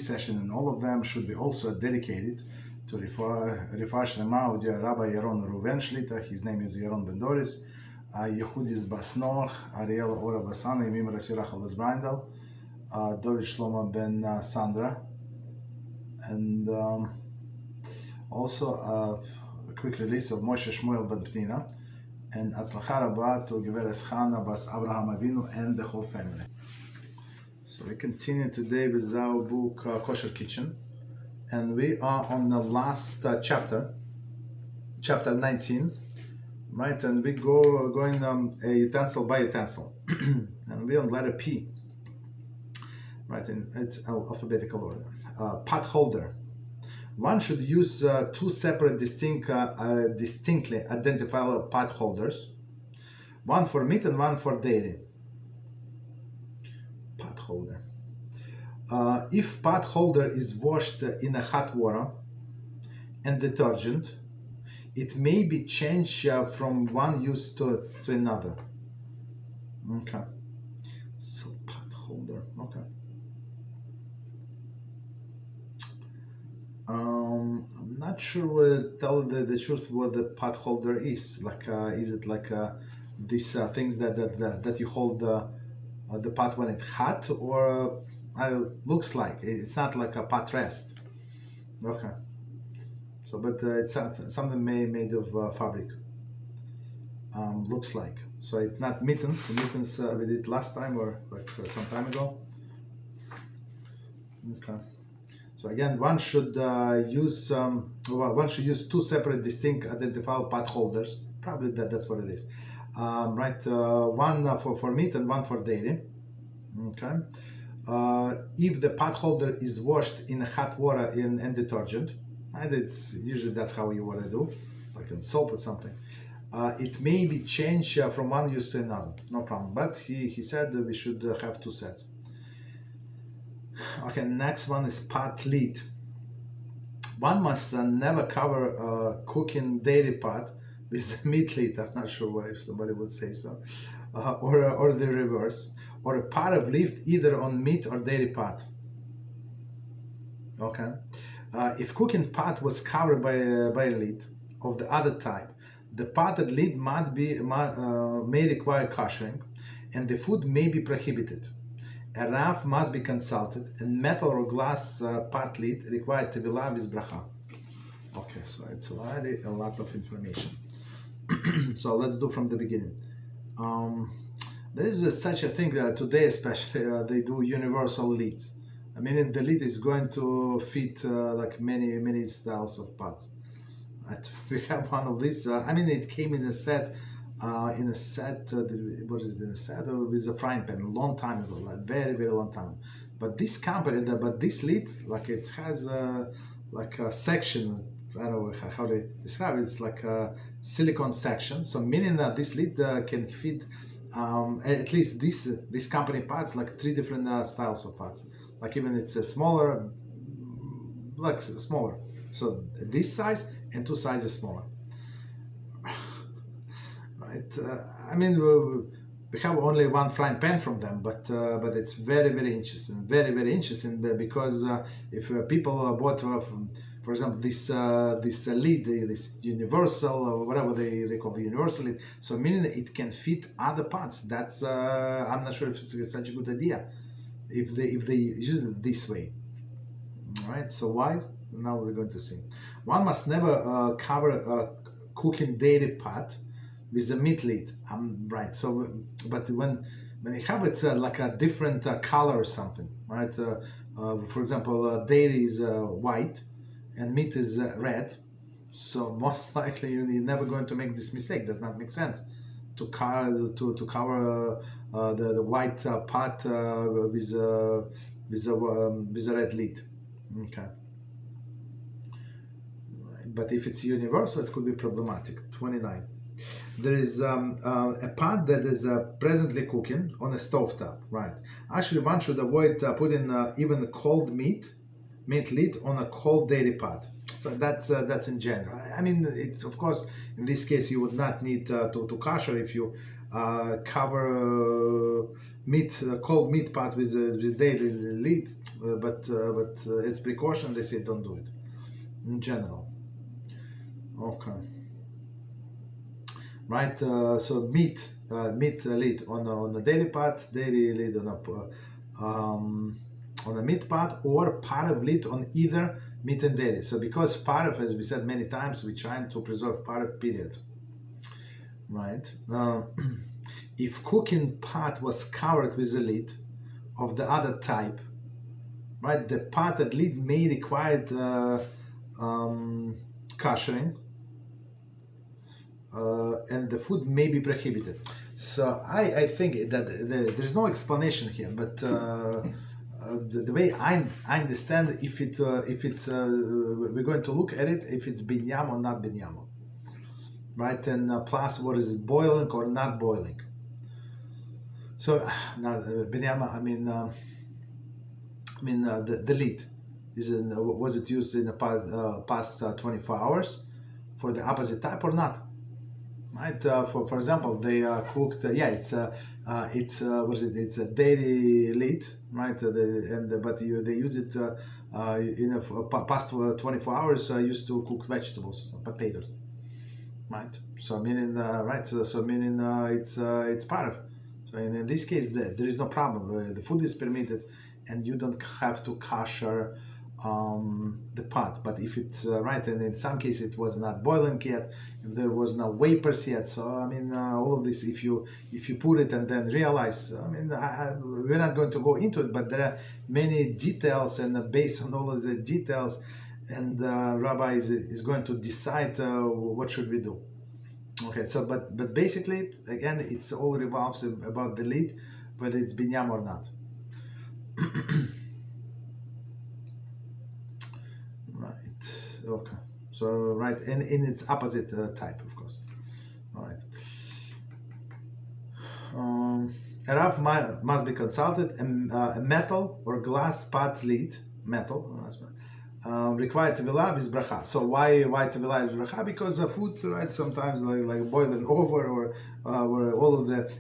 this session and all of them should be also dedicated to Rifah Shlema of Rabbi Yaron Reuven Shlita. His name is Yaron Ben Doris. Yehudis Bas Noach, Ariel Ora Basana, Yemim Rasirach Alvas Brindel, David Shlomo Ben Sandra, and also a quick release of Moshe Shmuel Ben Pnina, and Atzlacha Rabba to Geveres Chana Bas Abraham Avinu and the whole family. So we continue today with our book Kosher Kitchen, and we are on the last chapter 19. Right, and we going a utensil by utensil, and we're on letter P. Right, and it's alphabetical order. Pot holder. One should use two separate, distinctly identifiable pot holders. One for meat and one for dairy. Pot holder. If pot holder is washed in a hot water and detergent, it may be changed from one use to another. Okay. So pot holder. Okay. I'm not sure. Tell the truth what the pot holder is. Like, is it like these things that you hold the pot when it's hot, or looks like it's not like a pot rest? Okay. So, but it's something made of fabric. Looks like. So it's not mittens. Mittens we did last time or like some time ago. Okay. So again, one should use two separate, distinct, identifiable pot holders. Probably that's what it is. Right. One for meat and one for dairy. Okay. If the pot holder is washed in hot water and detergent. And it's usually that's how you want to do, like in soap or something. It may be changed from one use to another, no problem. But he said that we should have two sets. Okay, next one is pot lid. One must never cover a cooking dairy pot with a meat lid. I'm not sure why somebody would say so, or the reverse, or a pot of lift either on meat or dairy pot. Okay. If cooking pot was covered by a lid of the other type, the potted lid may require koshering, and the food may be prohibited. A rav must be consulted, and metal or glass pot lid required tevilah with bracha. Okay, so it's already a lot of information. So let's do from the beginning. There is such a thing that today, especially, they do universal lids. I mean, the lid is going to fit like many styles of pots. Right. We have one of these. I mean, it came in a set. What is it? In a set with a frying pan, a long time ago, like very long time. But this company, but this lid, like it has like a section. I don't know how to describe it. It's like a silicone section. So meaning that this lid can fit at least this company pots, like 3 different styles of pots. Like even it's a smaller, like smaller. So this size and 2 sizes smaller. Right. I mean, we have only one frying pan from them, but it's very interesting, very interesting because if people bought, for example, this lid, this universal or whatever they call the universal lid, so meaning it can fit other pots. That's I'm not sure if it's such a good idea. If they use it this way, all right. So why? Now we're going to see. One must never cover a cooking dairy pot with a meat lid. Right. So, but when you have it's like a different color or something, right? For example, dairy is white and meat is red. So most likely you're never going to make this mistake. Does not make sense to cover the white pot with a red lid. Okay. But if it's universal, it could be problematic. 29. There is a pot that is presently cooking on a stovetop. Right. Actually, one should avoid putting even cold meat lid on a cold dairy pot. So that's in general. I mean, it's of course in this case you would not need to kosher if you cover cold meat pot with daily lid, but as precaution they say don't do it in general. Okay, right. So meat lid on a daily pot, daily lid on a meat pot, or parv lid on either meat and dairy. So because parv, as we said many times, we're trying to preserve parv, period. Right. If cooking pot was covered with a lid of the other type, right, the potted lid may require koshering, and the food may be prohibited. So I think that there's no explanation here, but the way I understand, if it's we're going to look at it, if it's binyam or not binyam, right, and plus what is it, boiling or not boiling. So now binyam, the lid was it used in the past 24 hours for the opposite type or not? Right. For example, they cooked. It's what is it? It's a dairy lid, right? But they use it in the past 24 hours. Used to cook vegetables, potatoes, right? So meaning right. So meaning it's part of. So in this case, there is no problem. The food is permitted, and you don't have to kosher the pot. But if it's right, and in some cases it was not boiling yet, if there was no vapors yet, so all of this, if you put it and then realize, we're not going to go into it, but there are many details, and based on all of the details, and Rabbi is going to decide what should we do. Okay, so but basically, again, it's all revolves about the lid, whether it's binyam or not. Okay, so right, and in its opposite type, of course. All right. A Rav must be consulted. A metal or glass pot lid, required tevilah with bracha. So why tevilah with bracha? Because the food, right, sometimes like boiling over, or where all of the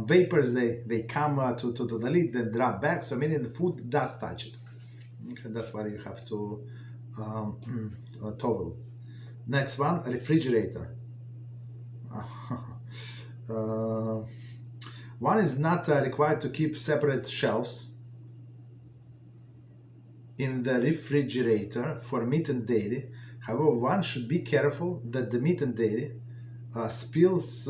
vapors they come to the lid, then drop back. So meaning the food does touch it. Okay, that's why you have to. Towel. Next one, refrigerator. One is not required to keep separate shelves in the refrigerator for meat and dairy. However, one should be careful that the meat and dairy spills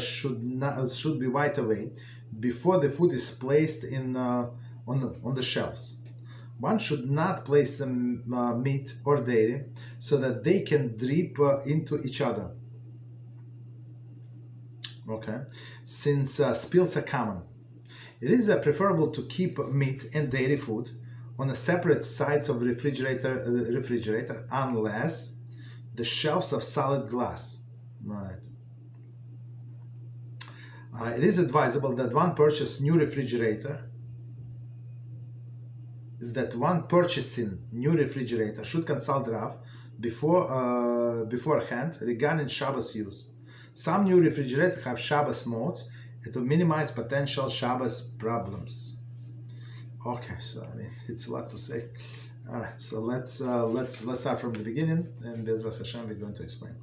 should be wiped away before the food is placed in on the shelves. One should not place meat or dairy so that they can drip into each other. Okay, since spills are common, it is preferable to keep meat and dairy food on the separate sides of the refrigerator unless the shelves of solid glass. Right. It is advisable that one purchasing new refrigerator should consult Rav beforehand regarding Shabbos use. Some new refrigerators have Shabbos modes to minimize potential Shabbos problems. Okay, so it's a lot to say. All right, so let's start from the beginning, and BeEzrat HaShem we're going to explain.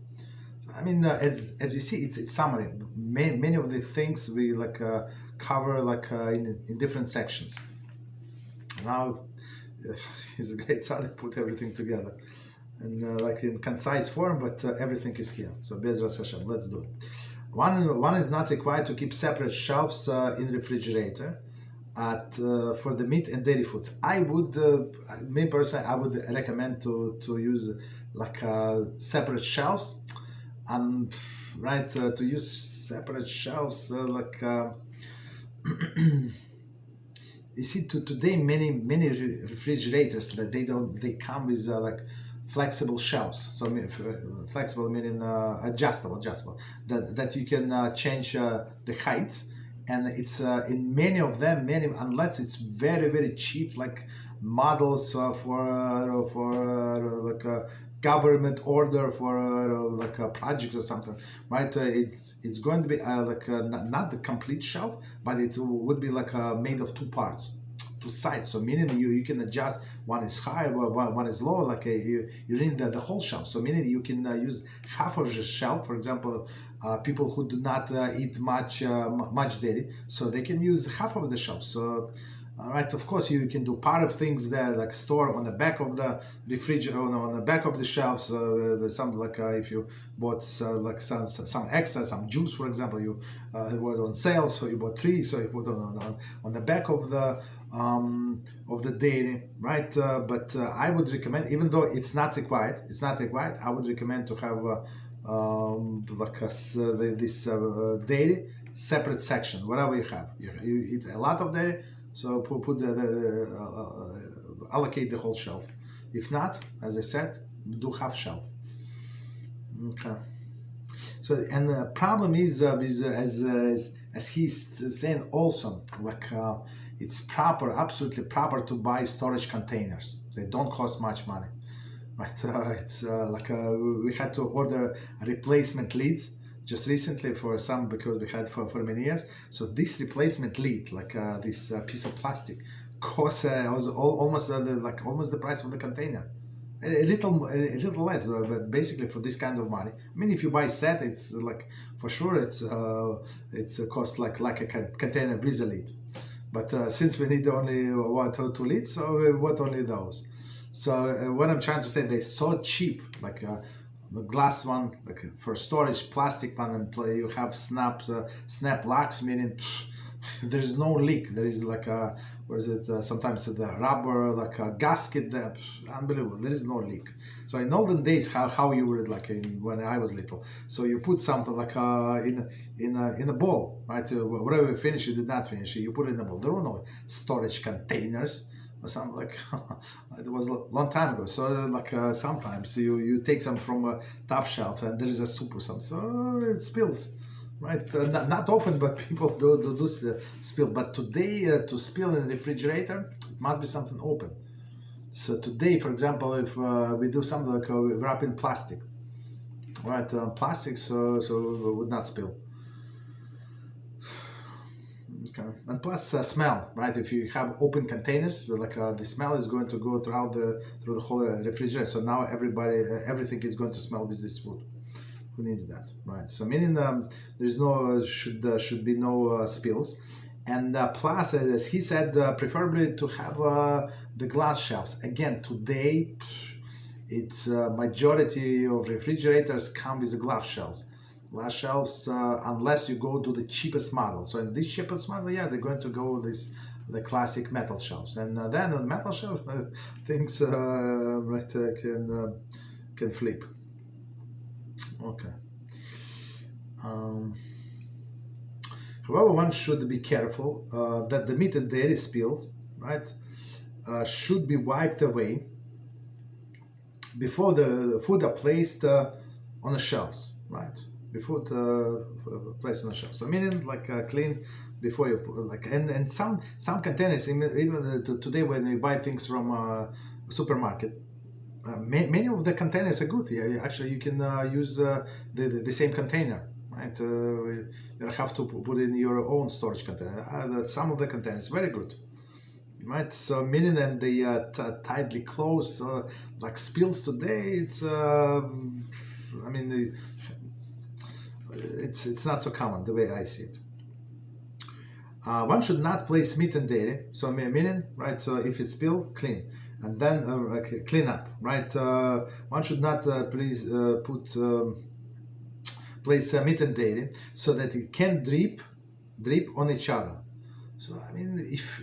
So as you see, it's summary. Many of the things we cover in different sections. Now he's a great tzaddik, put everything together and in concise form, but everything is here. So BeEzrat HaShem, let's do it. One is not required to keep separate shelves in refrigerator for the meat and dairy foods. I would, me personally, I would recommend to use separate shelves. Right, to use separate shelves you see, today many refrigerators that they come with flexible shelves. So flexible meaning adjustable that you can change the heights, and it's in many of them, unless it's very cheap models for government order for like a project or something, right? It's going to be not the complete shelf, but it would be like made of two parts, two sides. So meaning you can adjust, one is high, one is low, like you need the whole shelf. So meaning you can use half of the shelf. For example, people who do not eat much dairy, so they can use half of the shelf. So right, of course, you can do part of things there, like store on the back of the refrigerator, on the back of the shelves. There's some like if you bought like some extra, some juice, for example, you bought on sale, so you bought three, so you put on the back of the dairy, right? But I would recommend, even though it's not required, I would recommend to have this dairy separate section, whatever you have. You eat a lot of dairy, so put allocate the whole shelf. If not, as I said, do half shelf. Okay. So, and the problem is as he's saying also, like it's absolutely proper to buy storage containers. They don't cost much money, right? It's we had to order replacement lids just recently for some, because we had for many years. So this replacement lid, like this piece of plastic, cost was almost the price of the container. A little less, but basically for this kind of money. I mean, if you buy set, it's like for sure it's cost like a container with a lid. But since we need only 1 or 2 lids, so we bought only those. So what I'm trying to say, they're so cheap, like the glass one, like for storage, plastic one, and you have snap locks, meaning there's no leak. There is like a, what is it? Sometimes the rubber, like a gasket. Unbelievable. There is no leak. So in olden days, how you would like when I was little. So you put something like in a bowl, right? Whatever you finish, you did not finish. You put it in a bowl. There were no storage containers or something like. It was a long time ago. So like sometimes you take some from a top shelf and there is a soup or something. So it spills. Right, not often, but people do spill. But today, to spill in the refrigerator, it must be something open. So today, for example, if we do something like we wrap in plastic, right? Plastic, so it would not spill. Okay, and plus smell, right? If you have open containers, like the smell is going to go through the whole refrigerator. So now everything is going to smell with this food. Who needs that, right? So meaning there's no should be no spills, and plus, as he said, preferably to have the glass shelves. Again, today, it's majority of refrigerators come with the glass shelves. Glass shelves, unless you go to the cheapest model. So in this cheapest model, yeah, they're going to go with the classic metal shelves, and then on metal shelves, things can flip. Okay. However, one should be careful that the meat and dairy spills, right, should be wiped away before the food are placed on the shelves, right? Before placed on the shelves. So meaning like clean before you put, like, and some containers, even today when you buy things from a supermarket. Many of the containers are good. Yeah, actually, you can use the same container, right? You don't have to put in your own storage container. Some of the containers very good, right? So meaning that they tightly closed. Like spills today, it's I mean, it's not so common the way I see it. One should not place meat and dairy. So meaning, right? So if it's spilled, clean. And then clean up, right? One should not please place meat and dairy so that it can drip on each other. So I mean,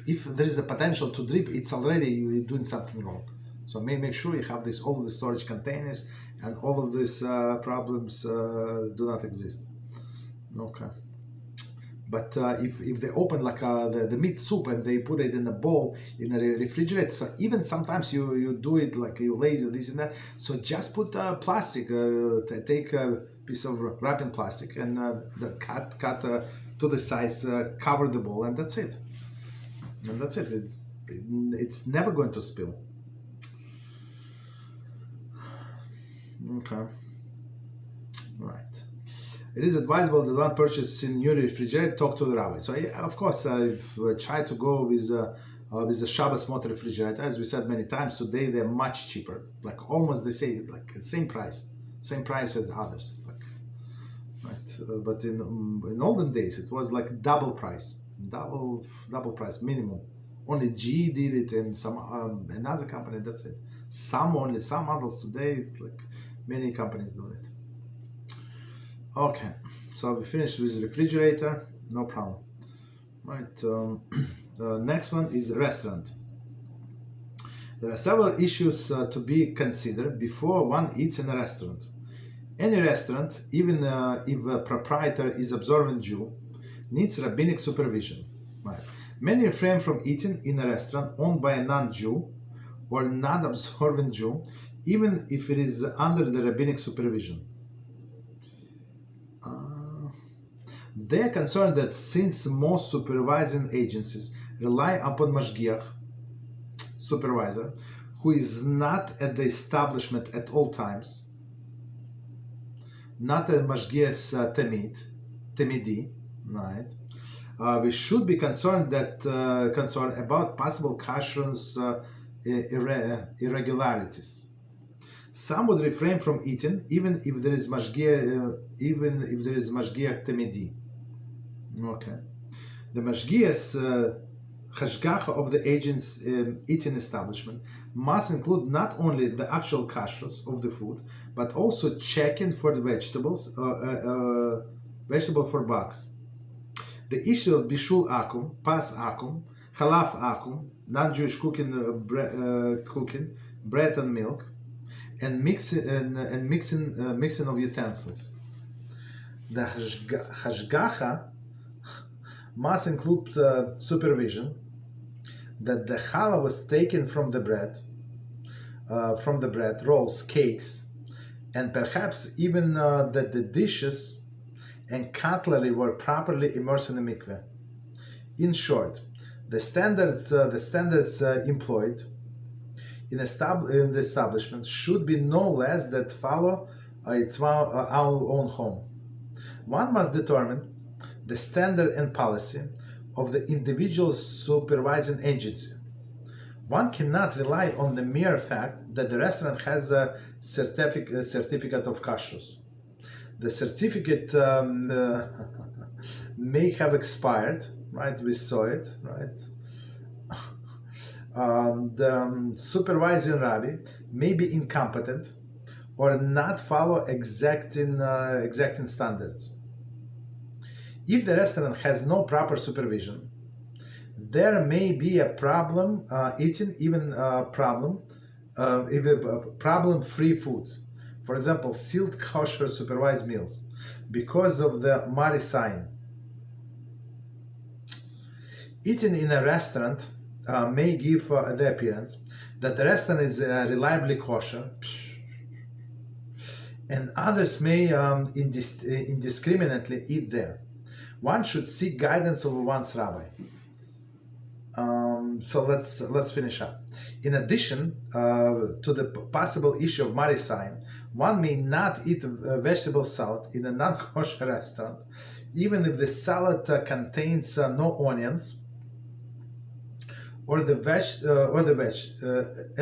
if there is a potential to drip, it's already you're doing something wrong. So make sure you have all of the storage containers, and all of these problems do not exist. Okay. But if they open like the meat soup and they put it in a bowl in a refrigerator, so even sometimes you do it like you laser this and that. So just put plastic, take a piece of wrapping plastic and cut to the size, cover the bowl, and that's it. And that's it. It's never going to spill. Okay. Right. It is advisable that one purchasing new refrigerator talk to the rabbi. So, of course, I've tried to go with the Shabbos mode refrigerator. As we said many times, today they're much cheaper. Like almost they say like the same price as others. Like, right. But in olden days, it was like double price minimum. Only G did it, and some another company. That's it. Some models today, like many companies do it. Okay, so we finished with refrigerator, no problem. Right, the next one is restaurant. There are several issues to be considered before one eats in a restaurant. Any restaurant, even if a proprietor is observant Jew, needs rabbinic supervision. Right. Many refrain from eating in a restaurant owned by a non-Jew or non-observant Jew, even if it is under the rabbinic supervision. They are concerned that since most supervising agencies rely upon mashgiach, supervisor, who is not at the establishment at all times, not a mashgiach temidi, right? We should be concerned about possible kashrus irregularities. Some would refrain from eating even if there is mashgiach temidi. Okay, the mashgiach Hashkafa of the agent's eating establishment must include not only the actual kashrus of the food, but also checking for the vegetables, vegetable for bugs. The issue of bishul akum, pas akum, halaf akum, non-Jewish cooking, bread and milk, and mixing of utensils. The hashgacha must include supervision that the challah was taken from the bread, rolls, cakes, and perhaps even that the dishes and cutlery were properly immersed in the mikveh. In short, the standards employed in the establishment should be no less that follow our own home. One must determine the standard and policy of the individual supervising agency. One cannot rely on the mere fact that the restaurant has a certificate of kashrus. The certificate may have expired, right? We saw it, right? The supervising rabbi may be incompetent or not follow exacting standards. If the restaurant has no proper supervision, there may be a problem eating even problem-free foods. For example, sealed kosher supervised meals, because of the Mari sign. Eating in a restaurant may give the appearance that the restaurant is reliably kosher, and others may indiscriminately eat there. One should seek guidance of one's rabbi. So let's finish up. In addition to the possible issue of Mari sign, one may not eat vegetable salad in a non-kosher restaurant, even if the salad contains no onions, or the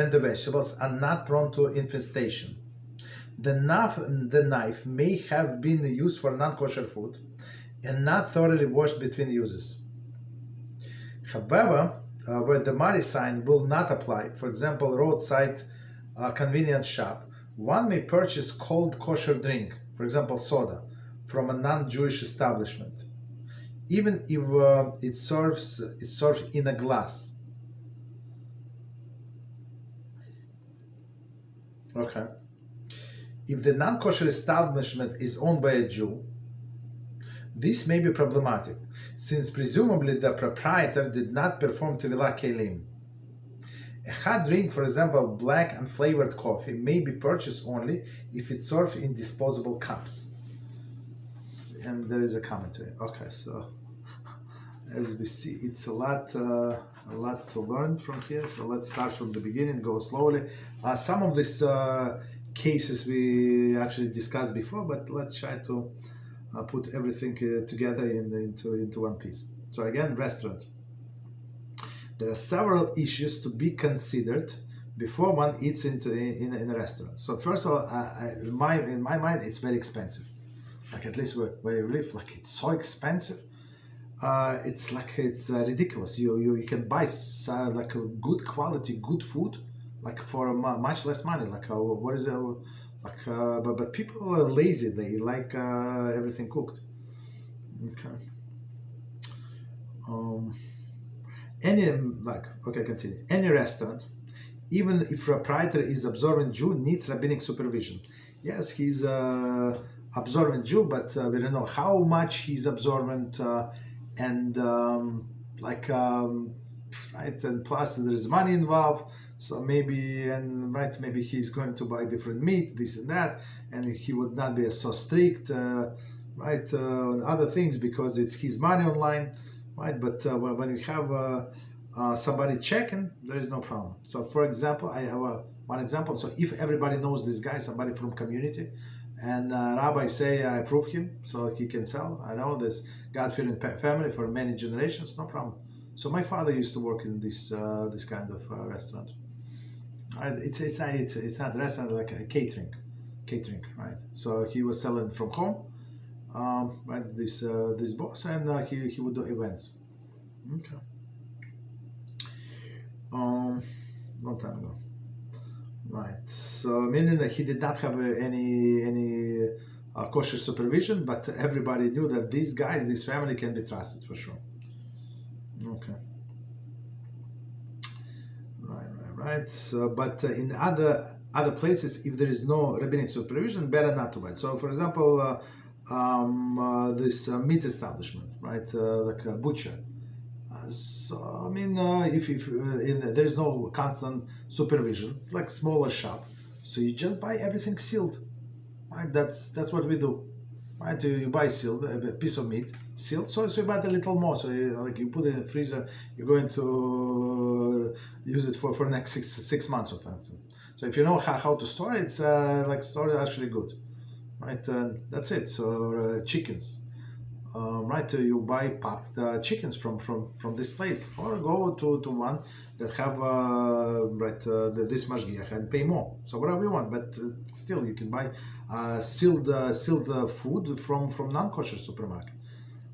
vegetables are not prone to infestation. The knife may have been used for non-kosher food and not thoroughly washed between uses. However, where the Mari sign will not apply, for example, roadside convenience shop, one may purchase cold kosher drink, for example, soda, from a non-Jewish establishment, even if it's served in a glass. Okay. If the non-kosher establishment is owned by a Jew, this may be problematic, since presumably the proprietor did not perform tevilah kelim. A hot drink, for example, black unflavored coffee, may be purchased only if it's served in disposable cups. And there is a commentary. Okay, so as we see, it's a lot to learn from here. So let's start from the beginning, go slowly. Some of these cases we actually discussed before, but let's try to put everything together into one piece. So again, restaurant. There are several issues to be considered before one eats in a restaurant. So first of all, in my mind, it's very expensive. Like at least where you live, like it's so expensive. It's ridiculous. You can buy like a good quality, good food, like for much less money. Like what is it? Like but people are lazy. They like everything cooked. Okay. Continue. Any restaurant, even if proprietor is observant Jew, needs rabbinic supervision. Yes, he's observant Jew, but we don't know how much he's observant, and right, and plus there is money involved. So maybe he's going to buy different meat, this and that, and he would not be so strict, on other things because it's his money online. Right, but when you have somebody checking, there is no problem. So, for example, I have one example. So, if everybody knows this guy, somebody from community, and Rabbi say I approve him, so he can sell. I know this God-fearing family for many generations, no problem. So, my father used to work in this kind of restaurant. Right? It's not a restaurant, like a catering, right? So he was selling from home. Right, this boss, and he would do events. Okay. Long time ago. Right. So meaning that he did not have any kosher supervision, but everybody knew that these guys, this family, can be trusted for sure. Okay. Right. So, but in other places, if there is no rabbinic supervision, better not to buy. So, for example. This meat establishment, right? Like a butcher. So I mean, if there is no constant supervision, like smaller shop, so you just buy everything sealed, right? That's what we do, right? You buy sealed a piece of meat sealed, so you buy a little more. So you put it in the freezer. You're going to use it for the next six months or something. So if you know how to store it, it's store it actually good. Right, that's it. So chickens, right? You buy packed chickens from this place, or go to one that have this mashgiach and pay more. So whatever you want, but still you can buy sealed food from non-kosher supermarket.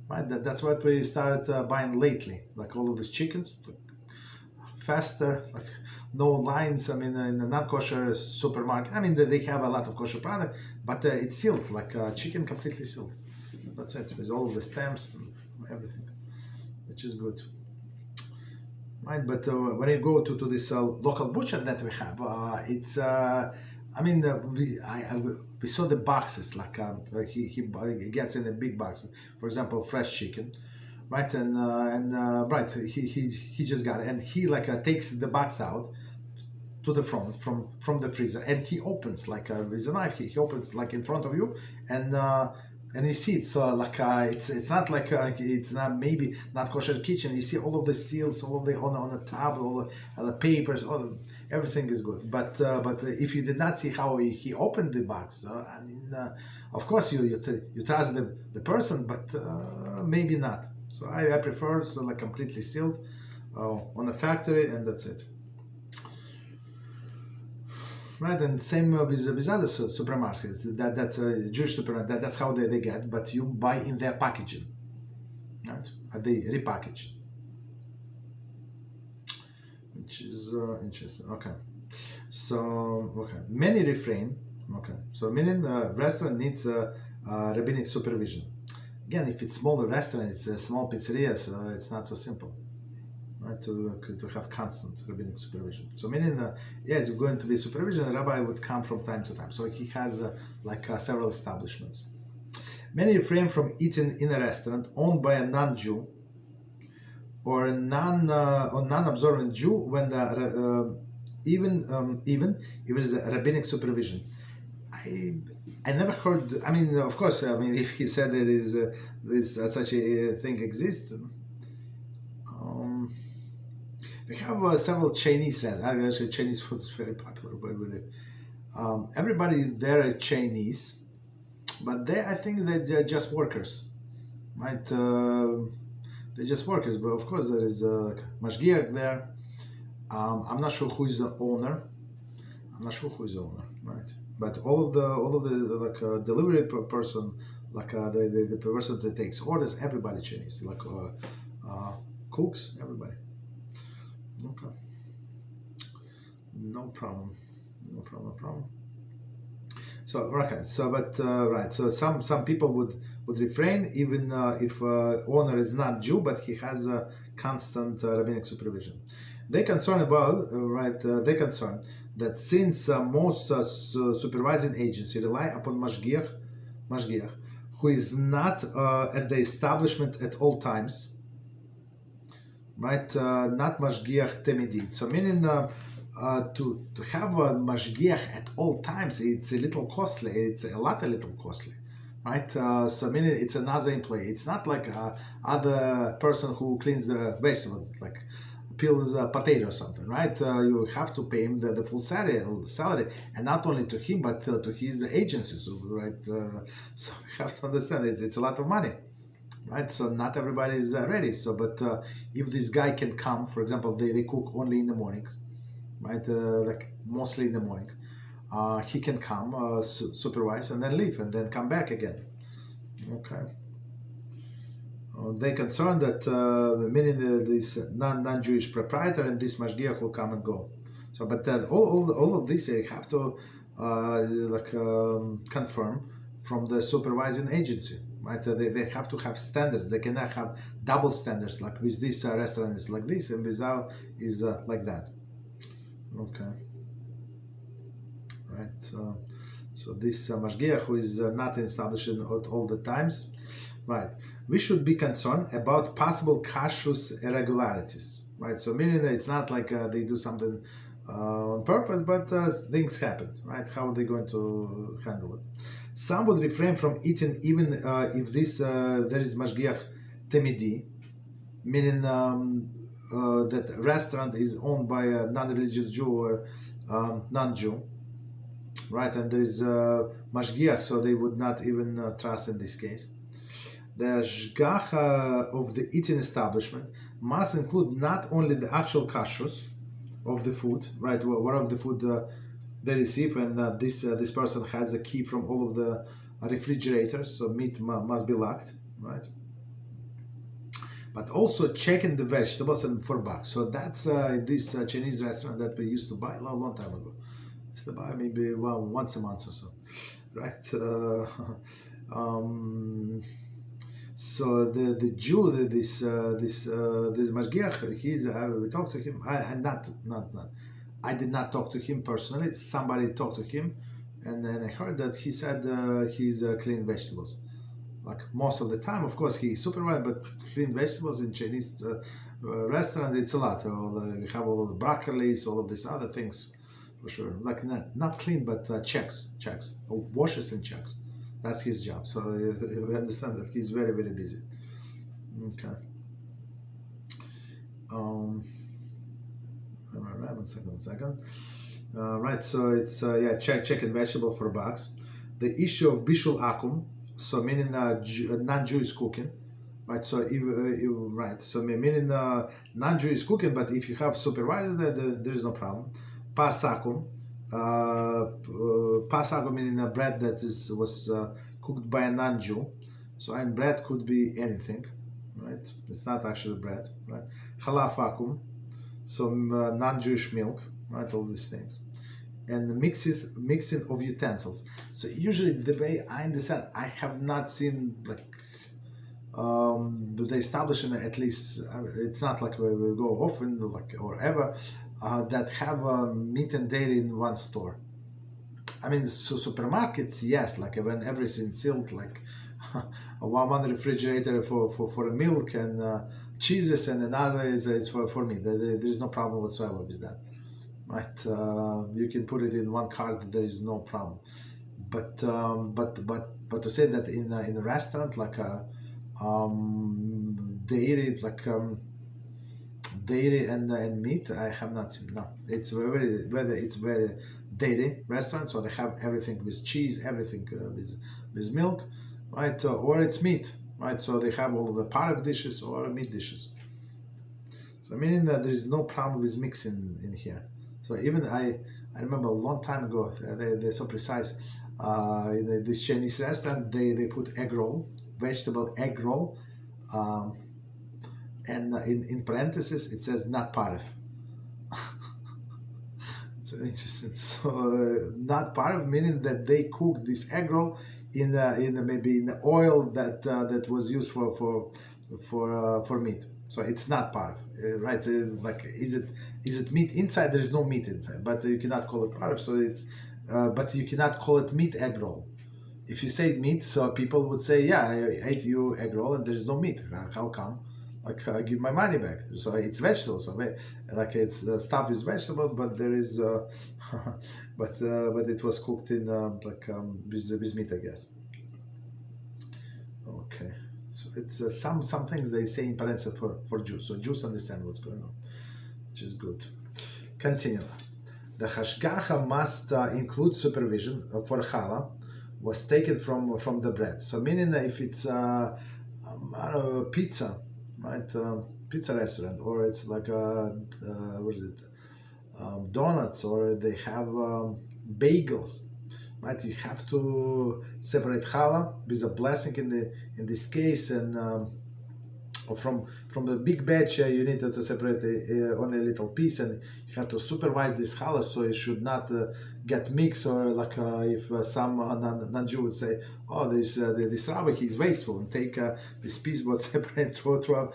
Right, that's what we started buying lately. Like all of these chickens, faster, like no lines. I mean, in a non-kosher supermarket, I mean, they have a lot of kosher product, but it's sealed, like chicken completely sealed. That's it, with all of the stamps and everything, which is good. Right, but when you go to this local butcher that we have, it's, we saw the boxes, like he gets in a big box, for example, fresh chicken. Right, and he just got it, and he takes the box out to the front from the freezer, and he opens with a knife. He opens in front of you, and you see it. So it's not it's not maybe not kosher kitchen. You see all of the seals, all of the on the top, all the papers, everything is good. But if you did not see how he opened the box, of course you trust the person, but maybe not. So I prefer completely sealed on a factory, and that's it. Right, and same with other supermarkets. That's a Jewish supermarket. That's how they get. But you buy in their packaging, right? They repackaged, which is interesting. Okay, so many refrain. Okay, so meaning the restaurant needs rabbinic supervision. Again, if it's smaller restaurant, it's a small pizzeria, so it's not so simple, right? To have constant rabbinic supervision. So meaning, it's going to be supervision. The rabbi would come from time to time. So he has several establishments. Many refrain from eating in a restaurant owned by a non-Jew or a non-observant Jew when even if it is a rabbinic supervision. I never heard. I mean, of course. I mean, if he said there is such a thing exists, we have several Chinese restaurants. Actually, Chinese food is very popular, by the way. Everybody there are Chinese, but I think that they're just workers, right? They're just workers, but of course there is a mashgiach there. I'm not sure who is the owner. Right? But all of the like delivery person, like the person that takes orders, everybody Chinese, like cooks, everybody. Okay, no problem. So okay, so but right, so some people would refrain even if owner is not Jew, but he has a constant rabbinic supervision. They concerned about they concerned that since most supervising agency rely upon mashgiach, who is not at the establishment at all times, right? Not mashgiach temidid. So meaning to have a mashgiach at all times, it's a little costly. It's a little costly, right? So meaning it's another employee. It's not like other person who cleans the vegetables, like peels a potato or something, right? You have to pay him the full salary, and not only to him but to his agencies, right? So you have to understand it's a lot of money. Right, so not everybody is ready. So, but if this guy can come, for example, they cook only in the mornings, right? Like mostly in the morning, he can come, supervise, and then leave, and then come back again. Okay. They concerned that meaning this non-Jewish proprietor and this mashgiach will come and go. So, but all of this they have to confirm from the supervising agency. Right, they have to have standards. They cannot have double standards. Like with this restaurant is like this, and without is like that. Okay, right. So this mashgiach who is not established at all the times, right? We should be concerned about possible kashrus irregularities, right? So meaning that it's not like they do something on purpose, but things happen, right? How are they going to handle it? Some would refrain from eating even if this there is mashgiach temidi, meaning that restaurant is owned by a non-religious Jew or non-Jew, right? And there is mashgiach, so they would not even trust in this case. The hashgacha of the eating establishment must include not only the actual kashrus of the food, right? What of the food they receive, and this person has a key from all of the refrigerators, so meat must be locked, right? But also checking the vegetables and for bugs. So that's this Chinese restaurant that we used to buy a long time ago. Used to buy maybe once a month or so, right? So the Jew, this mashgiach, we talked to him. I did not talk to him personally. Somebody talked to him, and then I heard that he said he's clean vegetables. Like most of the time, of course, he supervised, but clean vegetables in Chinese restaurant, it's a lot. We have all of the broccolis, all of these other things, for sure. Like not clean, but checks, washes and checks. That's his job. So we understand that he's very, very busy. Okay. One second. Right, so it's checking vegetable for bugs. The issue of bishul akum, so meaning non-Jewish cooking, right? So so meaning non-Jewish cooking, but if you have supervisors, there is no problem. Pas akum, meaning bread that was cooked by a non-Jew. So and bread could be anything, right? It's not actually bread, right? Halaf akum, so non-Jewish milk, right? All these things, and the mixing of utensils. So usually the way I understand, I have not seen like the establishment, at least it's not like we go often like or ever that have meat and dairy in one store. I mean, so supermarkets, yes, like when everything's sealed, like one refrigerator for a milk and cheeses, and another is for meat. There is no problem whatsoever with that, right? You can put it in one cart. There is no problem. But to say that in a restaurant like a dairy, like dairy and meat, I have not seen. No, it's very whether it's very dairy restaurant, so they have everything with cheese, everything with milk, right? Or it's meat, right? So they have all the parve dishes or meat dishes. So meaning that there is no problem with mixing in here. So even I remember a long time ago, they're so precise. In this Chinese restaurant, they put egg roll, vegetable egg roll, and in parentheses it says not parve. It's very interesting. So not parve meaning that they cook this egg roll in maybe in the oil that was used for meat. So it's not parve, right? Like is it meat inside? There is no meat inside, but you cannot call it parve. So it's but you cannot call it meat egg roll. If you say meat, so people would say, yeah, I ate you egg roll and there is no meat. How come? Like I give my money back. So it's vegetables. So like it's stuffed with vegetables, but there is but it was cooked in with meat, I guess. Okay. So it's some things they say in parentheses for Jews. So Jews understand what's going on, which is good. Continue. The Hashkafa must include supervision for challah was taken from the bread. So meaning that if it's I don't know, pizza, right? Pizza restaurant, or it's like what is it? Donuts, or they have bagels, right? You have to separate challah with a blessing in this case, and or from the big batch you need to separate only a little piece, and you have to supervise this challah so it should not get mixed, or like if some non-Jew would say, oh, this Rabbi, he's wasteful, and take this piece but separate throw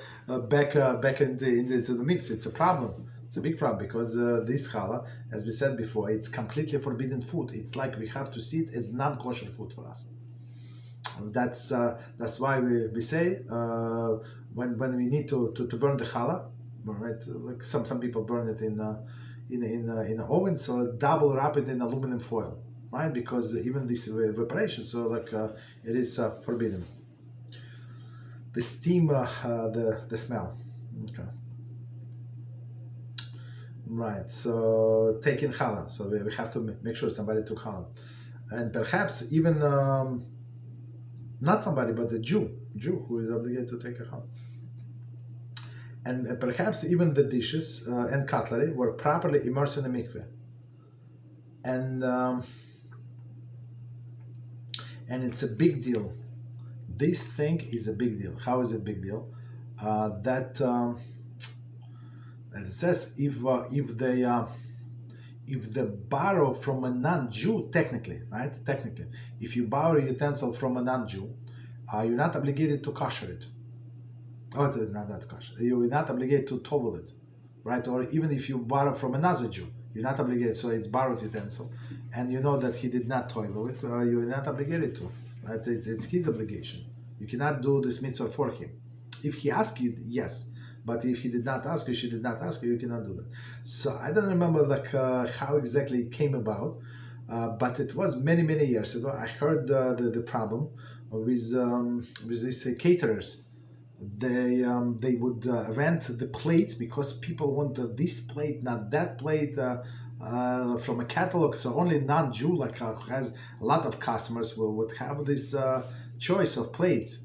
back into the mix. It's a problem. It's a big problem, because this challah, as we said before, it's completely forbidden food. It's like we have to see it as non-kosher food for us. That's why we say when we need to burn the challah, right? Like some people burn it in an oven, so double wrap it in aluminum foil, right? Because even this evaporation, so like it is forbidden. The steam, the smell. Okay. Right. So taking challah, so we have to make sure somebody took challah, and perhaps even not somebody, but a Jew who is obligated to take a challah. And perhaps even the dishes and cutlery were properly immersed in the mikveh. And it's a big deal. This thing is a big deal. How is it a big deal? That it says if they borrow from a non-Jew, technically, if you borrow a utensil from a non-Jew, you're not obligated to kosher it. Oh, not kosher. You're not obligated to tovel it, right? Or even if you borrow from another Jew, you're not obligated. So it's borrowed utensil, and you know that he did not tovel it. You're not obligated to, right? It's his obligation. You cannot do this mitzvah for him. If he asks you, yes. But if he did not ask you, she did not ask you, you cannot do that. So I don't remember how exactly it came about, but it was many years ago. I heard the problem with these caterers. They would rent the plates because people want this plate, not that plate, from a catalog. So only non-Jew, like who has a lot of customers, would have this choice of plates.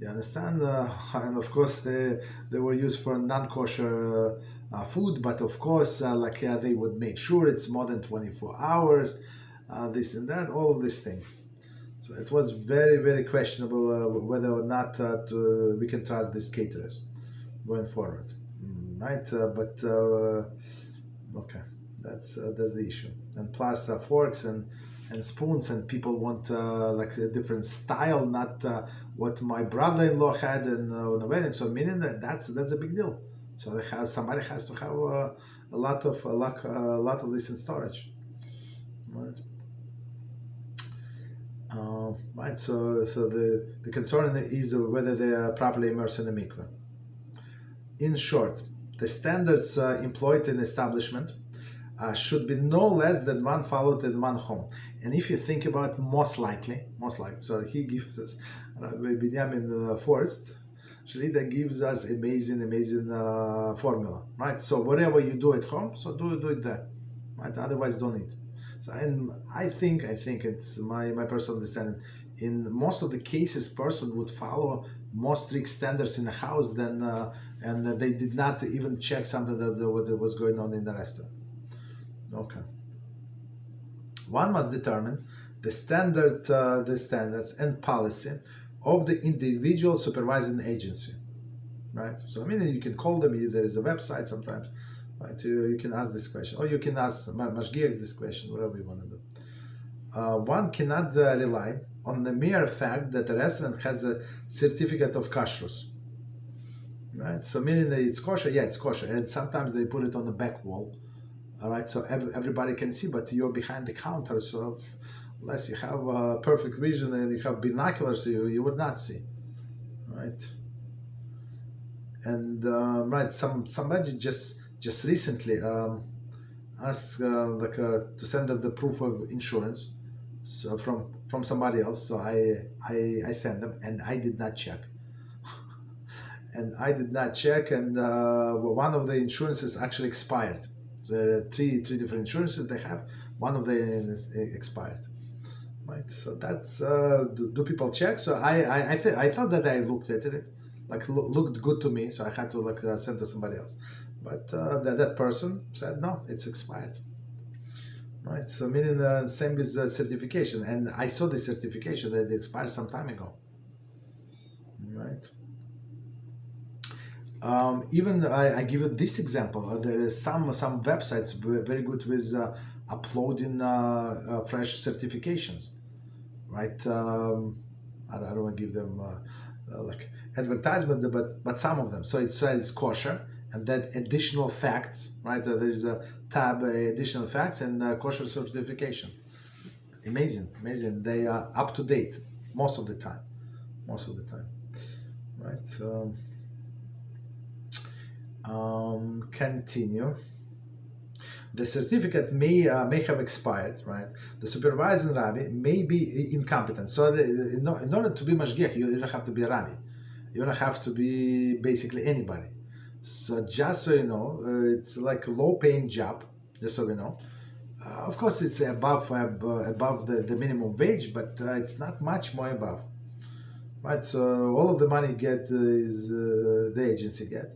You understand? And of course they were used for non-kosher food, but of course they would make sure it's more than 24 hours, this and that, all of these things. So it was very questionable whether or not we can trust these caterers going forward, right? But okay, that's the issue. And plus forks and spoons, and people want like a different style, not what my brother-in-law had on the wedding. So meaning that's a big deal. So somebody has to have a lot of this in storage, right? Right. So the concern is whether they are properly immersed in the mikveh. In short, the standards employed in establishment should be no less than one followed in one home. And if you think about most likely, so he gives us Binyamin Forrest, Shalita gives us amazing formula, right? So whatever you do at home, so do it there, right? Otherwise, don't eat. So, and I think it's my personal understanding. In most of the cases, person would follow more strict standards in the house than and they did not even check something that was going on in the restaurant. Okay. One must determine the standards and policy of the individual supervising agency, right? So I mean, you can call them. There is a website sometimes, right? You can ask this question, or you can ask Mashgiach this question, whatever you want to do. One cannot rely on the mere fact that a restaurant has a certificate of Kashrus, right? So meaning that it's kosher, yeah, it's kosher, and sometimes they put it on the back wall, all right, so everybody can see, but you're behind the counter, so unless you have perfect vision and you have binoculars, you would not see, right? And right, somebody just recently asked to send them the proof of insurance, so from somebody else. So I sent them, and I did not check. And one of the insurances actually expired. So there are three different insurances they have. One of them is expired. Right. So that's do people check? So I thought that I looked at it, like looked good to me. So I had to send to somebody else. But that person said no, it's expired. Right. So meaning the same with the certification, and I saw the certification that it expired some time ago. Right. Even I give you this example. There is some websites very good with uploading fresh certifications, right? I don't want to give them like advertisement, but some of them. So it says kosher, and then additional facts, right? There is a tab, additional facts, and kosher certification. Amazing. They are up to date most of the time, right? So. Continue. The certificate may have expired, right? The supervising rabbi may be incompetent. So in order to be mashgiach, you don't have to be a rabbi. You don't have to be basically anybody. So just so you know, it's like a low-paying job. Just so you know. Of course, it's above the minimum wage, but it's not much more above, right? So all of the money is the agency gets.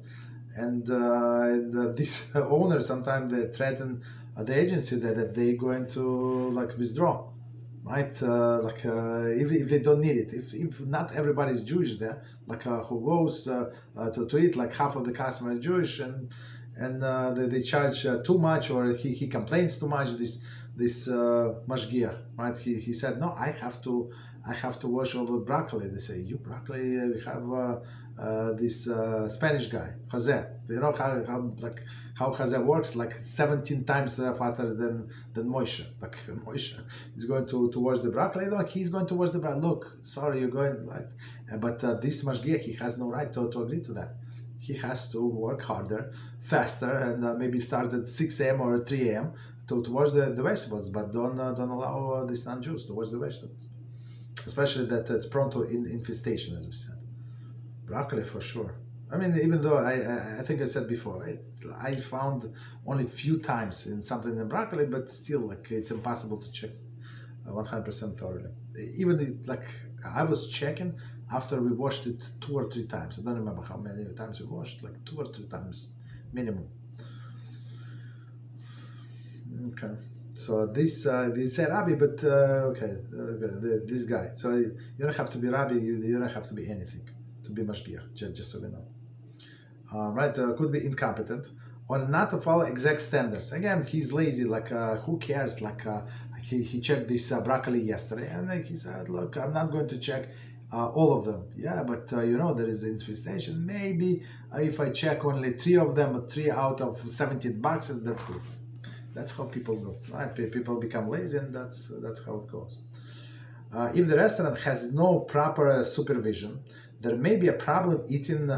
And these owners sometimes they threaten the agency that they're going to withdraw, right? If they don't need it, if not everybody is Jewish there, who goes to eat, like half of the customer is Jewish, and they charge too much, or he complains too much. This mashgiach, right? He said no, I have to wash all the broccoli. They say, you broccoli, we have this Spanish guy, Jose. You know how Jose works, 17 times faster than Moshe. Moshe is going to wash the broccoli. No, he's going to wash the broccoli. Look, sorry, you're going but this mashgiach, he has no right to agree to that. He has to work harder, faster, and maybe start at 6 a.m. or 3 a.m. to wash the vegetables, but don't allow these non-Jews to wash the vegetables, especially that it's prone to infestation, as we said. Broccoli for sure. I mean, even though I think I said before, I found only a few times in something in broccoli, but still, it's impossible to check 100% thoroughly. Even I was checking after we washed it 2 or 3 times. I don't remember how many times we washed, 2 or 3 times minimum. Okay. So this they say Rabbi, but this guy. So you don't have to be Rabbi. You don't have to be anything to be mashgiach. Just so we know. Right? Could be incompetent or not to follow exact standards. Again, he's lazy. Who cares? He checked this broccoli yesterday, and he said, "Look, I'm not going to check all of them." Yeah, but there is infestation. Maybe if I check only 3 of them, 3 out of 17 boxes, that's good. That's how people go, right? People become lazy, and that's how it goes. If the restaurant has no proper supervision, there may be a problem eating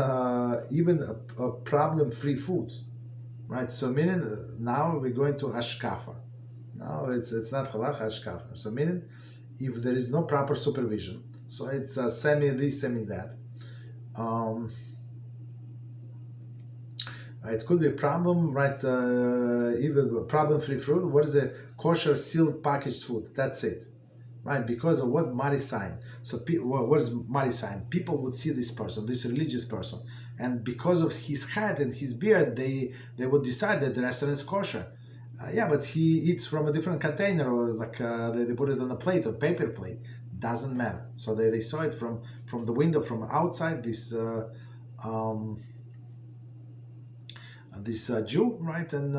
even a problem-free foods, right? So meaning now we're going to Hashkafa. Now it's not Halachah, Hashkafa. So meaning if there is no proper supervision, so it's semi this, semi that. It could be a problem, right? Even problem-free food. What is a kosher sealed packaged food? That's it, right? Because of what Mari sign. So what is Mari sign? People would see this person, this religious person, and because of his hat and his beard, they would decide that the restaurant is kosher. Yeah, but he eats from a different container, or like they put it on a plate or paper plate. Doesn't matter. So they saw it from the window from outside. This Jew, right, and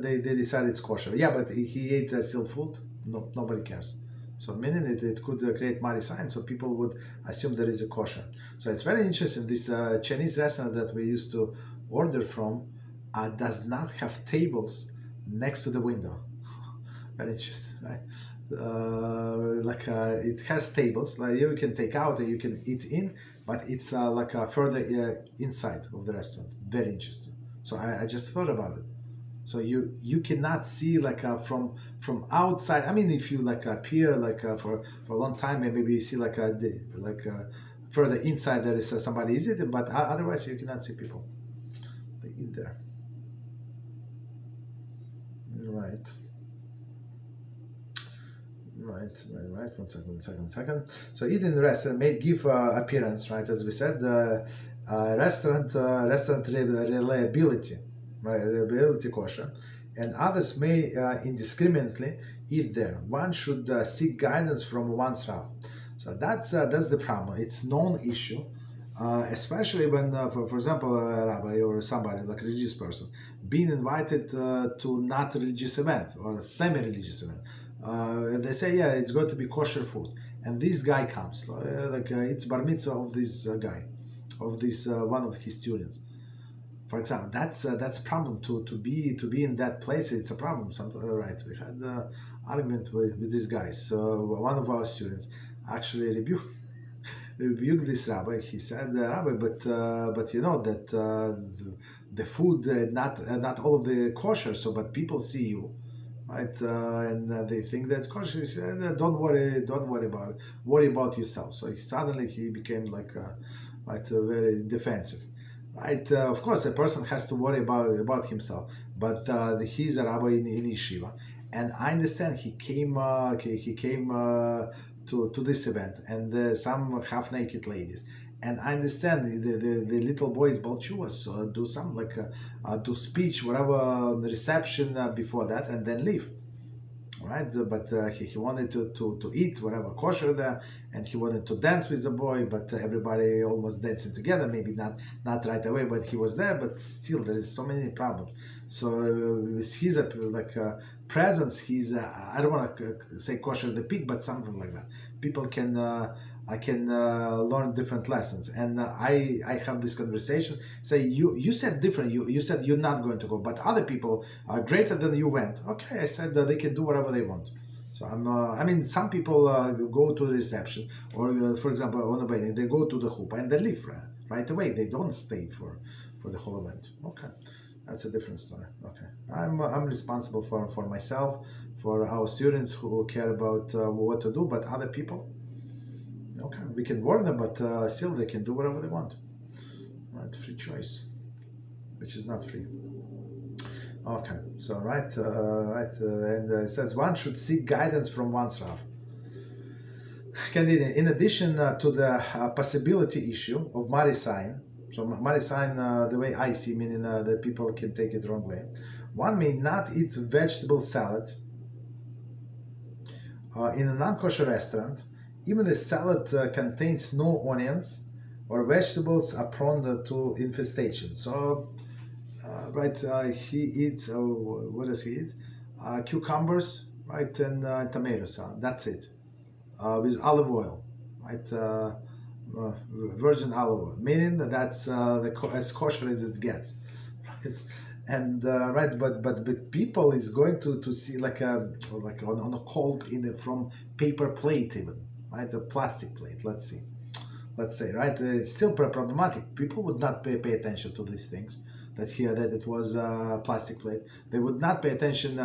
they decided it's kosher. Yeah, but he ate sealed food. No, nobody cares. So meaning it could create Mari sign, so people would assume there is a kosher. So it's very interesting. This Chinese restaurant that we used to order from does not have tables next to the window. Very interesting, right? It has tables like you can take out and you can eat in, but it's further inside of the restaurant. Very interesting. So I just thought about it. So you cannot see from outside. I mean, if you appear for a long time, maybe you see further inside there is somebody is it, but otherwise you cannot see people. They eat there. Right. One second. So eat in the restaurant may give appearance, right? As we said, restaurant reliability, right? Reliability kosher, and others may indiscriminately eat there. One should seek guidance from one's Rav. So that's the problem. It's known issue, especially when, for example, a rabbi or somebody like a religious person being invited to not religious event or a semi-religious event. They say, yeah, it's going to be kosher food, and this guy comes, it's bar mitzvah of this guy, of this one of his students. For example, that's a problem to be in that place. It's a problem. Right? We had argument with these guys. So one of our students actually rebuked this rabbi. He said, Rabbi, but you know that the food not all of the kosher. So but people see you. Right, and they think that kosher. He said, "Don't worry about it. Worry about yourself." So suddenly he became very defensive. Right, of course, a person has to worry about himself, but he's a rabbi in yeshiva, and I understand he came to this event, and some half-naked ladies. And I understand the little boys balchuvas do some do speech, whatever reception before that, and then leave. Right, but he wanted to eat whatever kosher there, and he wanted to dance with the boy, but everybody almost dancing together. Maybe not right away, but he was there. But still, there is so many problems. So with his presence, he's I don't want to say kosher the pig, but something like that. People can. I can learn different lessons, and I have this conversation. Say you said different. You said you're not going to go, but other people are greater than you went. Okay, I said that they can do whatever they want. So I mean, some people go to the reception, or for example, on a wedding, they go to the chuppah and they leave right away. They don't stay for the whole event. Okay, that's a different story. Okay, I'm responsible for myself, for our students who care about what to do, but other people. Okay, we can warn them, but still they can do whatever they want. Right, free choice, which is not free. Okay, so and it says one should seek guidance from one's Rav. In addition to the possibility issue of Mari sign, so Mari sign, the way I see, meaning that people can take it wrong way. One may not eat vegetable salad in a non-kosher restaurant. Even the salad contains no onions or vegetables are prone to infestation. So, he eats, what does he eat? Cucumbers, right, and tomatoes. That's it. With olive oil, right? Virgin olive oil, meaning that's as kosher as it gets, right? And but people is going to see on a cold from paper plate even. Right, a plastic plate. Let's say, right? It's still problematic. People would not pay attention to these things. That it was a plastic plate. They would not pay attention.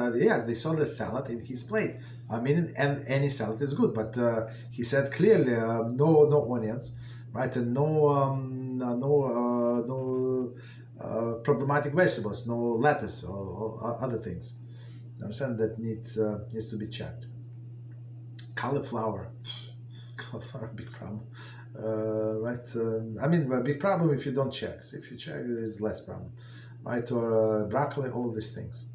They saw the salad in his plate. I mean, and any salad is good, but he said clearly no onions, right? And no problematic vegetables, no lettuce or other things. You understand? That needs to be checked. Cauliflower, cauliflower, big problem, right? I mean, a big problem if you don't check. So if you check, there is less problem, right? Or broccoli, all of these things.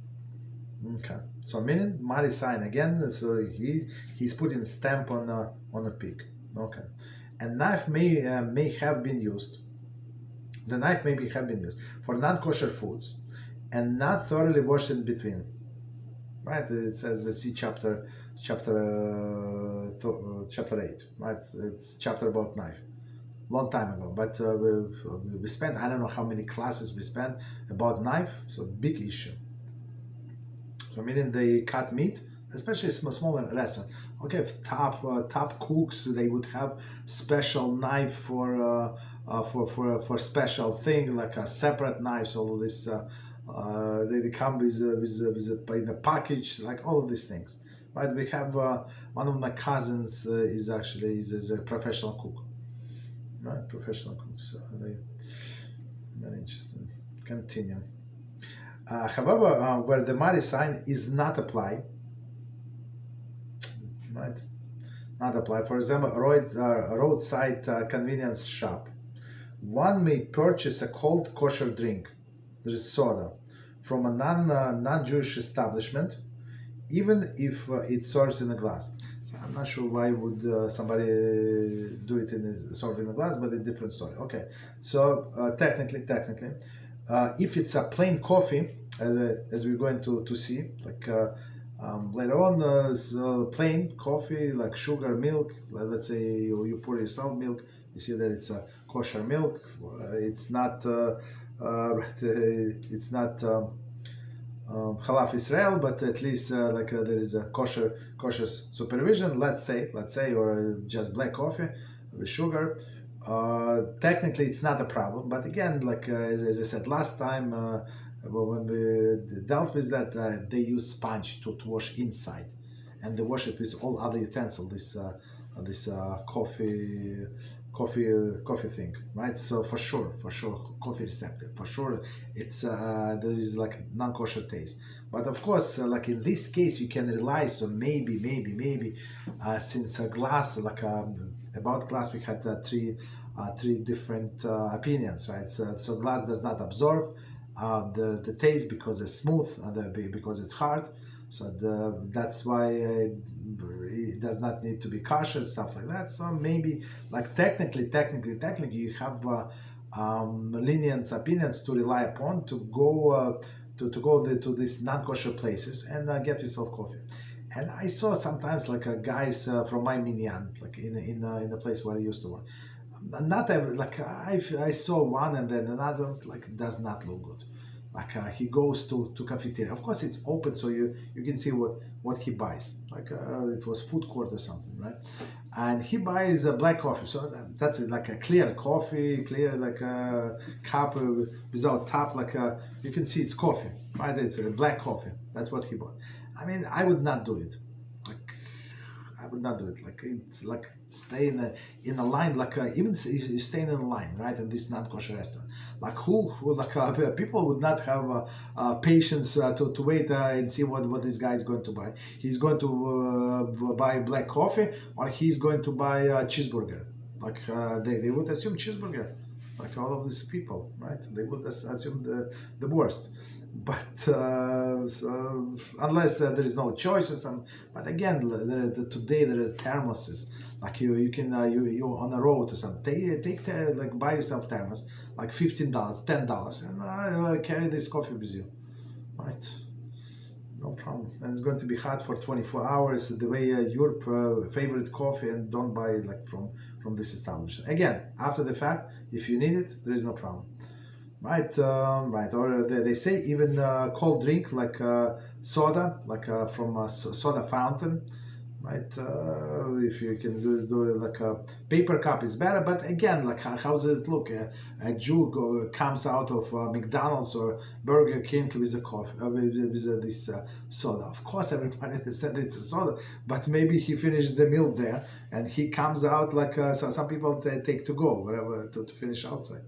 Okay. So meaning Mari sign again. So he's putting stamp on a pig. Okay. And knife may have been used. The knife may have been used for non-kosher foods, and not thoroughly washed in between. Right? It says see chapter 8. Right? It's chapter about knife. Long time ago, but we spent, I don't know how many classes we spent about knife. So big issue. So meaning they cut meat, especially smaller restaurant. Okay, if top cooks, they would have special knife for special thing, like a separate knives. All of this they come with in a package, like all of these things. Right? We have one of my cousins is a professional cook. Right, professional cook. So very interesting. Continue. However, where the Mari sign is not applied, right? Not apply. For example, roadside convenience shop. One may purchase a cold kosher drink, there is soda, from a non-Jewish establishment, even if it serves in a glass. So I'm not sure why would somebody do it serve in a glass, but a different story. Okay, so technically, if it's a plain coffee, as we're going to see, like later on, plain coffee, like sugar, milk. Let's say you pour yourself milk, you see that it's a kosher milk. It's not it's not Halaf Israel, but at least there is a kosher supervision. Let's say, or just black coffee with sugar. Technically, it's not a problem, but again, like as I said last time, when we dealt with that, they use sponge to wash inside, and they wash it with all other utensils. This coffee thing, right? So for sure, coffee receptor, for sure, it's there is like non-kosher taste. But of course, like in this case, you can rely. So maybe, since a glass, about glass, we had three different opinions, right? So glass does not absorb the taste because it's smooth, because it's hard. So that's why it does not need to be kosher, stuff like that. So maybe, like technically, you have lenient opinions to rely upon to go to these non-kosher places and get yourself coffee. And I saw sometimes guys from my minyan, like in the place where I used to work. Not every, I saw one and then another, like does not look good. He goes to cafeteria. Of course, it's open, so you can see what he buys. It was food court or something, right? And he buys a black coffee. So that's it, like a clear coffee, clear cup without top. You can see it's coffee, right? It's a black coffee. That's what he bought. I mean, I would not do it. I would not do it. It's like stay in a line, even staying in a line, right? In this non-kosher restaurant, people would not have patience to wait and see what this guy is going to buy. He's going to buy black coffee, or he's going to buy a cheeseburger. They would assume cheeseburger, like all of these people, right? They would assume the worst. But so, unless there is no choice or something. But again, today there are thermoses. Like you can you on a road or something. Take buy yourself thermos, like $15, $10, and carry this coffee with you, right? No problem. And it's going to be hot for 24 hours. The way your favorite coffee, and don't buy from this establishment. Again, after the fact, if you need it, there is no problem. Right. Or they say even cold drink like soda, from a soda fountain, right? If you can do like a paper cup is better, but again, how does it look? A Jew comes out of McDonald's or Burger King with a coffee, with this soda. Of course, everybody said it's a soda, but maybe he finished the meal there and he comes out so some people take to go whatever to finish outside.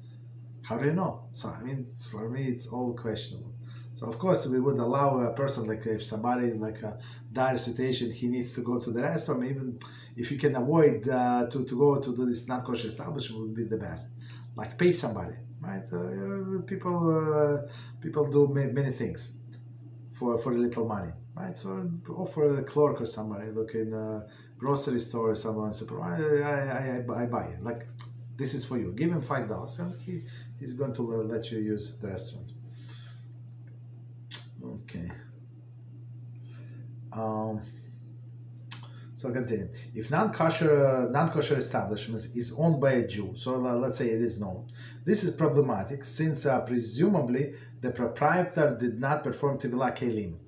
How do you know? So I mean, for me, it's all questionable. So of course, we would allow a person, like if somebody like a dire situation, he needs to go to the restaurant. Even if you can avoid to go to this not kosher establishment, would be the best. Like pay somebody, right? People do many things for a little money, right? So offer a clerk or somebody, look in a grocery store or someone, I buy it. Like, this is for you. Give him $5 and he's going to let you use the restaurant. Okay. So continue. If non-kosher establishment is owned by a Jew, so let's say it is known, this is problematic since presumably the proprietor did not perform Tevilah Kelim.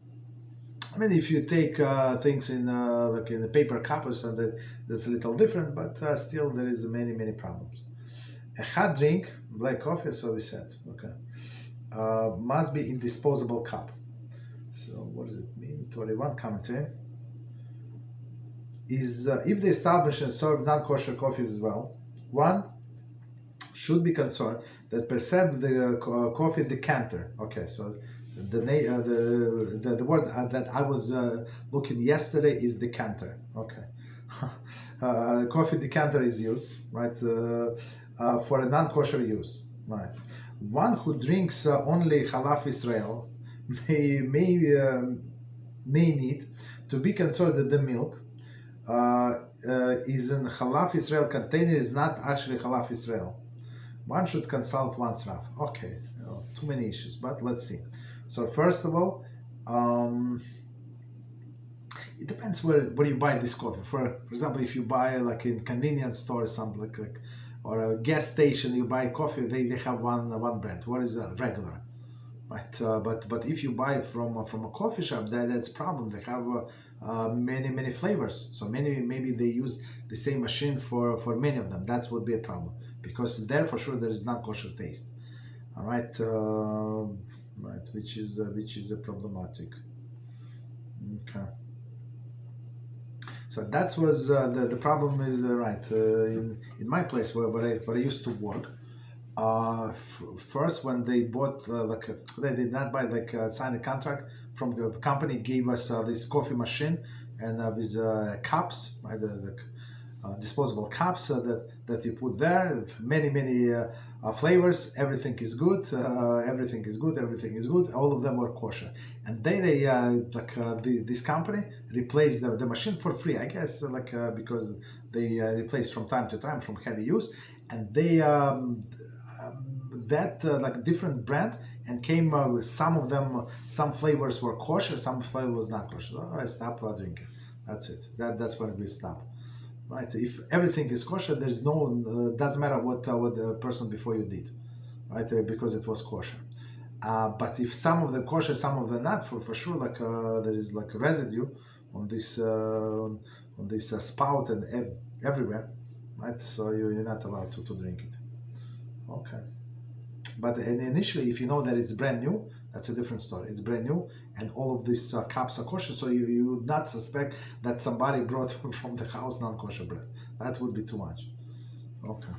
I mean, if you take things in like in the paper cup or something, that's a little different, but still there is many problems. A hot drink, black coffee, so we said, okay, must be in disposable cup. So what does it mean? 21 commentary is if the establishment serve non-kosher coffees as well, one should be concerned that preserve the coffee decanter. Okay, so the word that I was looking yesterday is decanter. Okay, coffee decanter is used, right, for a non-kosher use, right. One who drinks only Halaf Israel may need to be concerned that the milk is in Halaf Israel container is not actually Halaf Israel. One should consult one's Rav. Okay, too many issues, but let's see. So first of all, it depends where you buy this coffee. For example, if you buy like in convenience store or something like or a gas station, you buy coffee, they have one brand. What is that? Regular, right? But if you buy from a coffee shop, that's a problem. They have many flavors. So maybe they use the same machine for many of them. That would be a problem because there for sure there is not kosher taste. All right, right, which is a problematic. Okay. So that was the problem is right in my place where I used to work. First, when they bought they did not buy sign a contract from the company, gave us this coffee machine and with cups, right, disposable cups that you put there, many flavors. Everything is good. Everything is good. All of them were kosher, and this company replaced the machine for free, I guess, because they replaced from time to time from heavy use, and they different brand and came with some of them. Some flavors were kosher, some flavors was not kosher. So I stopped drinking. That's it. That's when we stop. Right? If everything is kosher, there's no doesn't matter what the person before you did, right? Because it was kosher. But if some of the kosher, some of the not, for sure, there is like a residue on this spout and everywhere, right? So you're not allowed to drink it. Okay. But initially, if you know that it's brand new, that's a different story. It's brand new, and all of these cups are kosher, so you would not suspect that somebody brought from the house non-kosher bread. That would be too much. Okay.